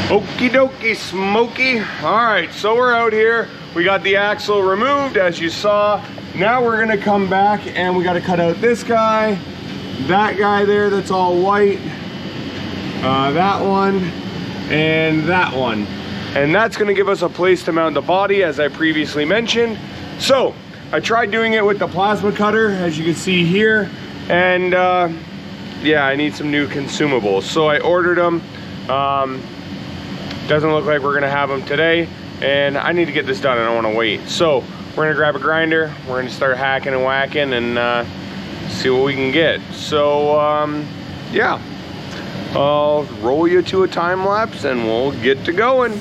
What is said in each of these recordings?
Okie dokie, Smokey. All right, so we're out here. We got the axle removed, as you saw. Now we're gonna come back and we gotta cut out this guy, that guy there that's all white, that one, and that one. And that's gonna give us a place to mount the body, as I previously mentioned. So, I tried doing it with the plasma cutter, as you can see here, and yeah, I need some new consumables. So I ordered them. Doesn't look like we're gonna have them today, and I need to get this done. I don't wanna wait. So we're gonna grab a grinder, we're gonna start hacking and whacking and see what we can get. So yeah, I'll roll you to a time lapse and we'll get to going.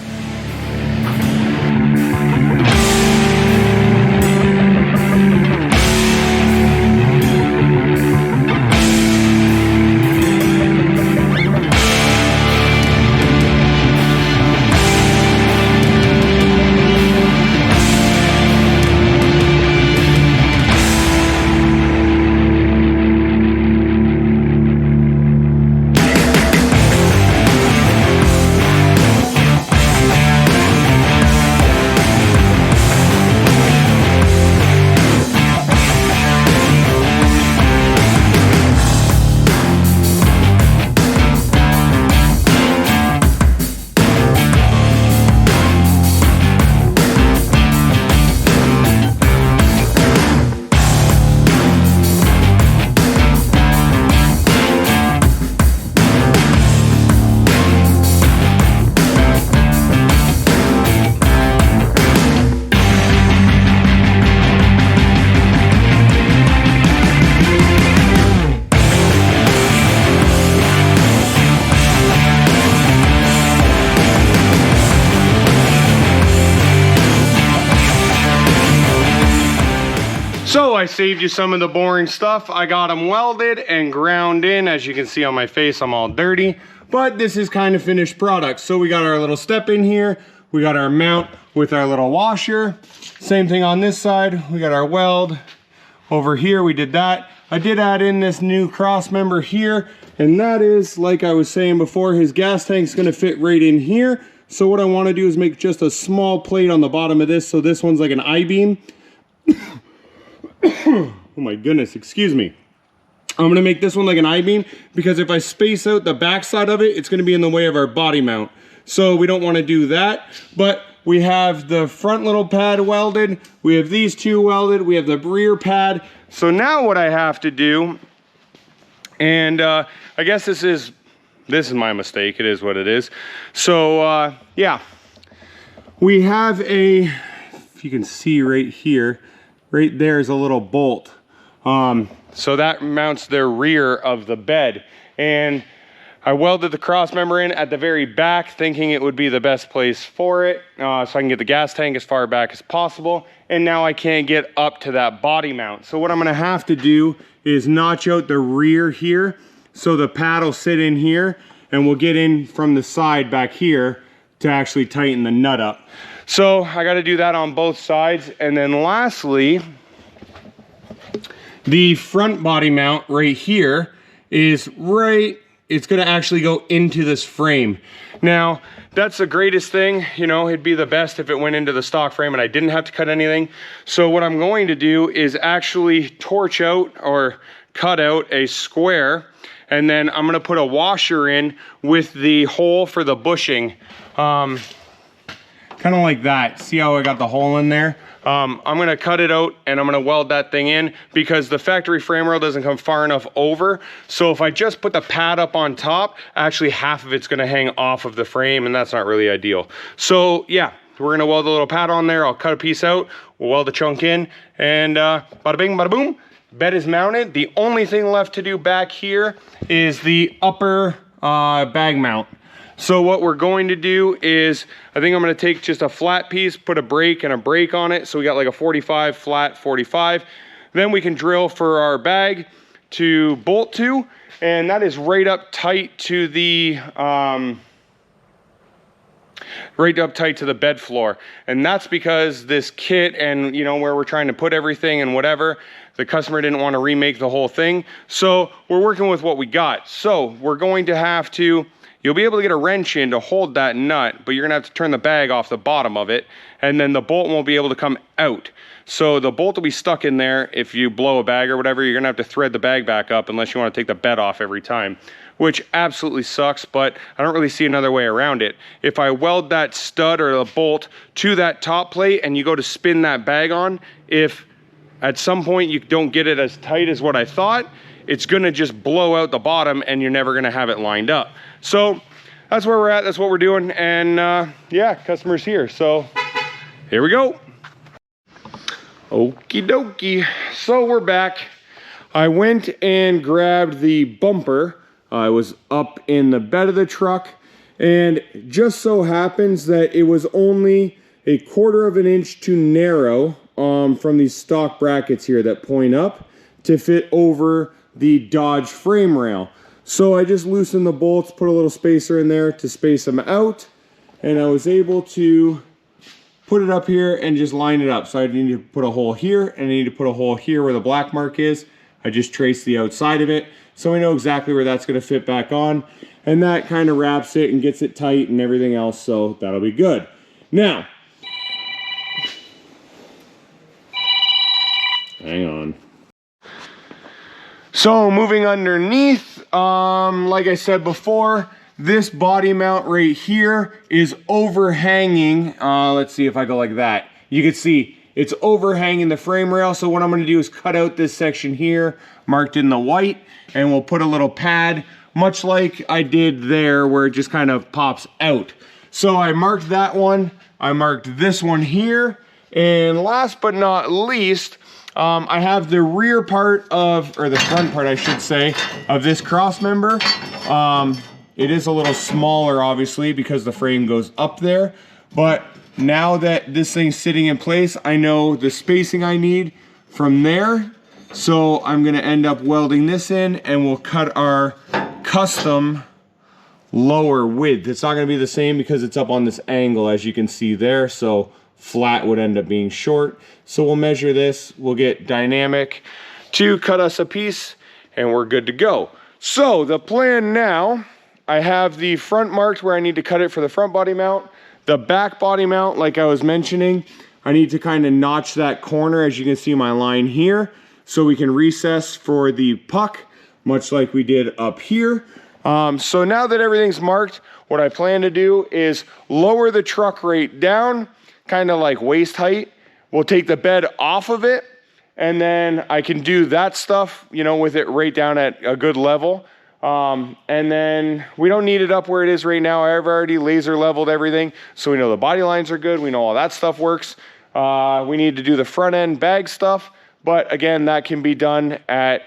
So I saved you some of the boring stuff. I got them welded and ground in. As you can see on my face, I'm all dirty, but this is kind of finished product. So we got our little step in here. We got our mount with our little washer. Same thing on this side. We got our weld over here. We did that. I did add in this new cross member here, and that is, like I was saying before, his gas tank's gonna fit right in here. So what I wanna do is make just a small plate on the bottom of this. So this one's like an I-beam. Oh my goodness, excuse me. I'm gonna make this one like an I-beam because if I space out the back side of it, it's gonna be in the way of our body mount. So we don't wanna do that, but we have the front little pad welded, we have these two welded, we have the rear pad. So now what I have to do, and I guess this is my mistake, it is what it is. So yeah, we have a, if you can see right here, right there is a little bolt. So that mounts the rear of the bed. And I welded the cross member in at the very back, thinking it would be the best place for it, so I can get the gas tank as far back as possible. And now I can't get up to that body mount. So what I'm gonna have to do is notch out the rear here, so the pad will sit in here, and we'll get in from the side back here to actually tighten the nut up. So I got to do that on both sides. And then lastly, the front body mount right here is it's going to actually go into this frame. Now, that's the greatest thing, you know, it'd be the best if it went into the stock frame and I didn't have to cut anything. So what I'm going to do is actually torch out or cut out a square, and then I'm going to put a washer in with the hole for the bushing. Kind of like that. See how I got the hole in there? I'm gonna cut it out and I'm gonna weld that thing in because the factory frame rail doesn't come far enough over. So if I just put the pad up on top, actually half of it's gonna hang off of the frame, and that's not really ideal. So yeah, we're gonna weld a little pad on there. I'll cut a piece out, we'll weld the chunk in, and bada bing, bada boom. Bed is mounted. The only thing left to do back here is the upper bag mount. So what we're going to do is, I think I'm going to take just a flat piece, put a brake and a brake on it. So we got like a 45, flat 45. Then we can drill for our bag to bolt to, and that is right up tight to the bed floor. And that's because this kit and, you know, where we're trying to put everything and whatever, the customer didn't want to remake the whole thing. So we're working with what we got. So we're going to have to you'll be able to get a wrench in to hold that nut, but you're gonna have to turn the bag off the bottom of it, and then the bolt won't be able to come out. So the bolt will be stuck in there. If you blow a bag or whatever, you're gonna have to thread the bag back up unless you wanna take the bed off every time, which absolutely sucks, but I don't really see another way around it. If I weld that stud or the bolt to that top plate and you go to spin that bag on, if at some point you don't get it as tight as what I thought, it's gonna just blow out the bottom and you're never gonna have it lined up. So that's where we're at, that's what we're doing, and yeah, customer's here, so here we go. Okie dokie, so we're back. I went and grabbed the bumper. I was up in the bed of the truck, and just so happens that it was only 1/4 of an inch too narrow from these stock brackets here that point up to fit over the Dodge frame rail. So I just loosened the bolts, put a little spacer in there to space them out, and I was able to put it up here and just line it up. So I need to put a hole here, and I need to put a hole here where the black mark is. I just traced the outside of it, so I know exactly where that's gonna fit back on, and that kind of wraps it and gets it tight and everything else, so that'll be good. Now, hang on. So moving underneath, like I said before, this body mount right here is overhanging. Let's see if I go like that. You can see it's overhanging the frame rail. So what I'm gonna do is cut out this section here, marked in the white, and we'll put a little pad, much like I did there, where it just kind of pops out. So I marked that one, I marked this one here, and last but not least, I have the rear part of, or the front part I should say, of this cross member. It is a little smaller obviously because the frame goes up there, but now that this thing's sitting in place, I know the spacing I need from there. So I'm gonna end up welding this in, and we'll cut our custom lower width. It's not gonna be the same because it's up on this angle as you can see there, so flat would end up being short. So we'll measure this, we'll get Dynamic to cut us a piece, and we're good to go. So the plan now, I have the front marked where I need to cut it for the front body mount. The back body mount, like I was mentioning, I need to kind of notch that corner, as you can see my line here, so we can recess for the puck, much like we did up here. So now that everything's marked, what I plan to do is lower the truck rate down, kind of like waist height. We'll take the bed off of it, and then I can do that stuff, you know, with it right down at a good level. And then we don't need it up where it is right now. I've already laser leveled everything, so we know the body lines are good. We know all that stuff works. We need to do the front end bag stuff, but again, that can be done at,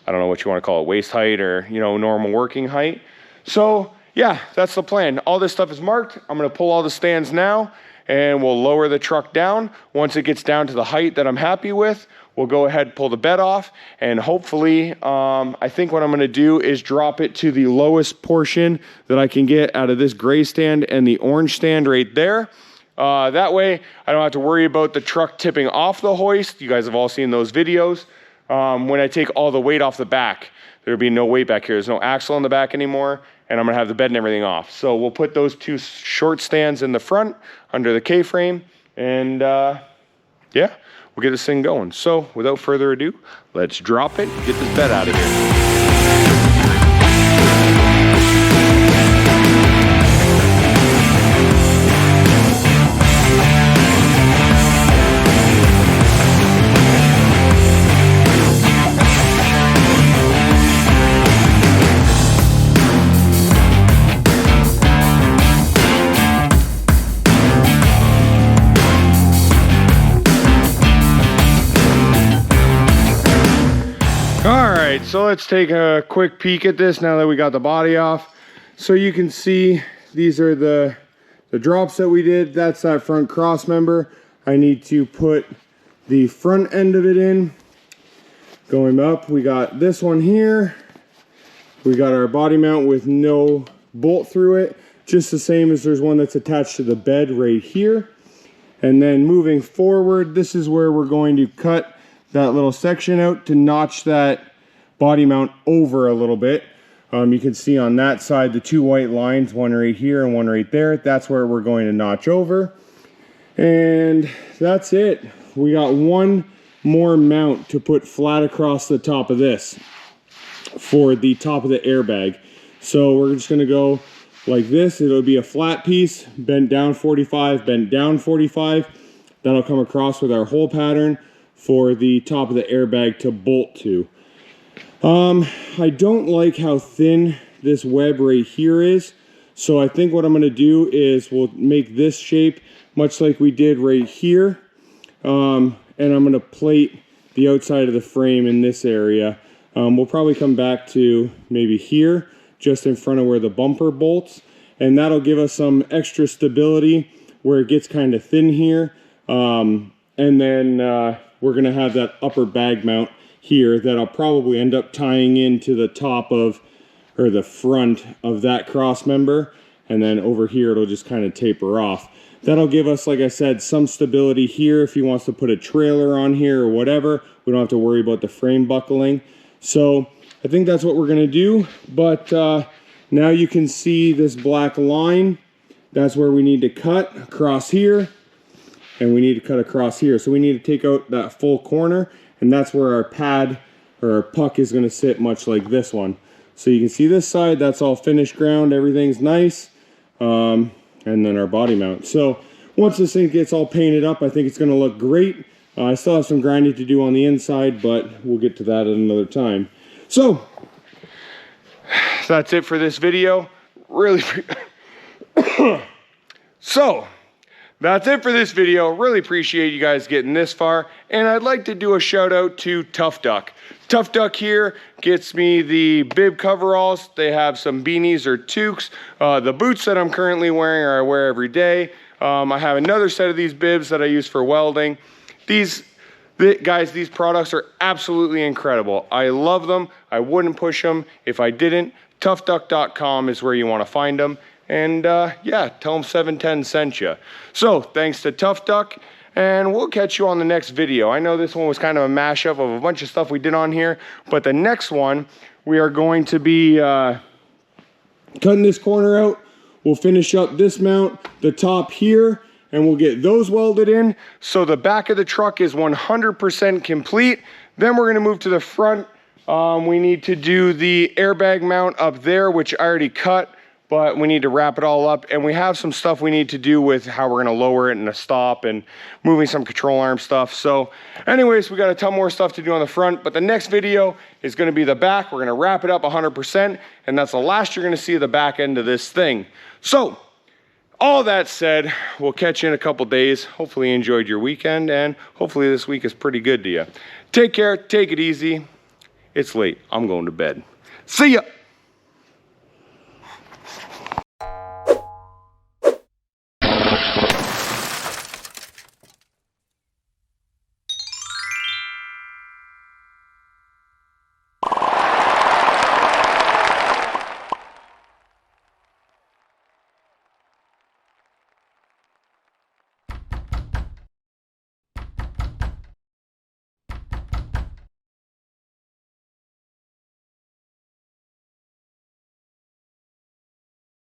I don't know what you want to call it, waist height or, you know, normal working height. So yeah, that's the plan. All this stuff is marked. I'm going to pull all the stands now, and we'll lower the truck down. Once it gets down to the height that I'm happy with, we'll go ahead and pull the bed off, and hopefully, I think what I'm gonna do is drop it to the lowest portion that I can get out of this gray stand and the orange stand right there. That way, I don't have to worry about the truck tipping off the hoist. You guys have all seen those videos. When I take all the weight off the back, there'll be no weight back here. There's no axle in the back anymore, and I'm gonna have the bed and everything off. So we'll put those two short stands in the front under the K-frame, and yeah, we'll get this thing going. So without further ado, let's drop it, get this bed out of here. So let's take a quick peek at this now that we got the body off. So you can see these are the drops that we did. That's that front cross member. I need to put the front end of it in. Going up, we got this one here. We got our body mount with no bolt through it, just the same as there's one that's attached to the bed right here. And then moving forward, this is where we're going to cut that little section out to notch that body mount over a little bit. You can see on that side the two white lines, one right here and one right there. That's where we're going to notch over. And that's it. We got one more mount to put flat across the top of this for the top of the airbag. So we're just gonna go like this. It'll be a flat piece, bent down 45, bent down 45. That'll come across with our hole pattern for the top of the airbag to bolt to. I don't like how thin this web right here is. So I think what I'm gonna do is we'll make this shape much like we did right here. And I'm gonna plate the outside of the frame in this area. We'll probably come back to maybe here, just in front of where the bumper bolts. And that'll give us some extra stability where it gets kind of thin here. And then we're gonna have that upper bag mount here that I'll probably end up tying into the top of, or the front of that cross member. And then over here, it'll just kind of taper off. That'll give us, like I said, some stability here if he wants to put a trailer on here or whatever. We don't have to worry about the frame buckling. So I think that's what we're gonna do. But now you can see this black line. That's where we need to cut across here. And we need to cut across here. So we need to take out that full corner, and that's where our pad or our puck is gonna sit, much like this one. So you can see this side, that's all finished ground, everything's nice. And then our body mount. So once this thing gets all painted up, I think it's gonna look great. I still have some grinding to do on the inside, but we'll get to that at another time. So that's it for this video. That's it for this video. Really appreciate you guys getting this far. And I'd like to do a shout out to Tough Duck. Tough Duck here gets me the bib coveralls. They have some beanies or toques. The boots that I'm currently wearing I wear every day. I have another set of these bibs that I use for welding. Guys, these products are absolutely incredible. I love them. I wouldn't push them if I didn't. toughduck.com is where you want to find them. And yeah, tell them 710 sent you. So thanks to Tough Duck, and we'll catch you on the next video. I know this one was kind of a mashup of a bunch of stuff we did on here, but the next one, we are going to be cutting this corner out. We'll finish up this mount, the top here, and we'll get those welded in. So the back of the truck is 100% complete. Then we're gonna move to the front. We need to do the airbag mount up there, which I already cut, but we need to wrap it all up. And we have some stuff we need to do with how we're gonna lower it and a stop and moving some control arm stuff. So anyways, we got a ton more stuff to do on the front, but the next video is gonna be the back. We're gonna wrap it up 100%, and that's the last you're gonna see of the back end of this thing. So all that said, we'll catch you in a couple days. Hopefully you enjoyed your weekend, and hopefully this week is pretty good to you. Take care, take it easy. It's late, I'm going to bed. See ya.